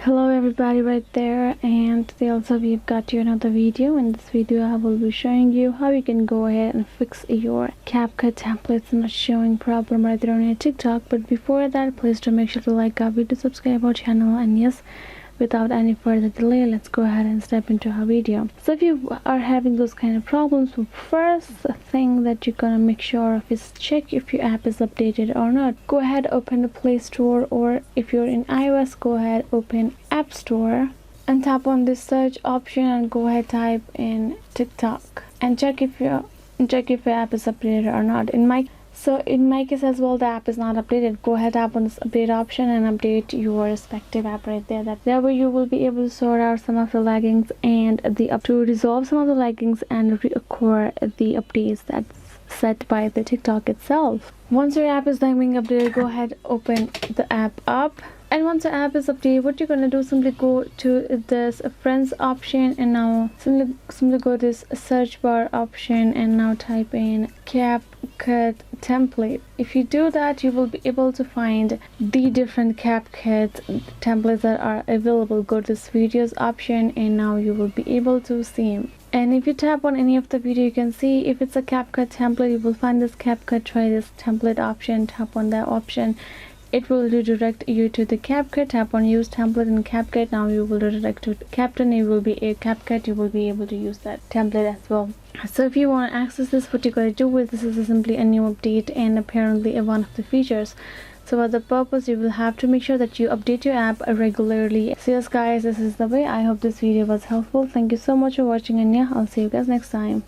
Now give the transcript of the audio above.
Hello everybody right there, and today also we've got you another video. In this video I will be showing you how you can go ahead and fix your Capcut templates not showing problem right there on your TikTok. But before that, please do make sure to like our video, subscribe our channel, and yes, without any further delay, let's go ahead and step into our video. So if you are having those kind of problems, first thing that you're gonna make sure of is check if your app is updated or not. Go ahead, open the Play Store, or if you're in iOS, go ahead, open App Store and tap on this search option and go ahead, type in TikTok and check if your app is updated or not. In my case as well, the app is not updated. Go ahead, tap on this update option and update your respective app right there. That way you will be able to sort out some of the laggings and to resolve some of the laggings and reoccur the updates that's set by the TikTok itself. Once your app is done being updated, go ahead, open the app up. And once the app is updated, what you're gonna do, simply go to this friends option and now simply go to this search bar option and now type in Capcut template. If you do that, you will be able to find the different Capcut templates that are available. Go to this videos option and now you will be able to see them. And if you tap on any of the video, you can see if it's a Capcut template, you will find this Capcut try this template option. Tap on that option, it will redirect you to the Capcut. Tap on use template in Capcut. Now you will redirect to Capcut. You will be a Capcut, you will be able to use that template as well. So if you want to access this, what you gotta do with this is simply a new update and apparently one of the features. So for the purpose, you will have to make sure that you update your app regularly. So yes guys, this is the way. I hope this video was helpful. Thank you so much for watching, and yeah, I'll see you guys next time.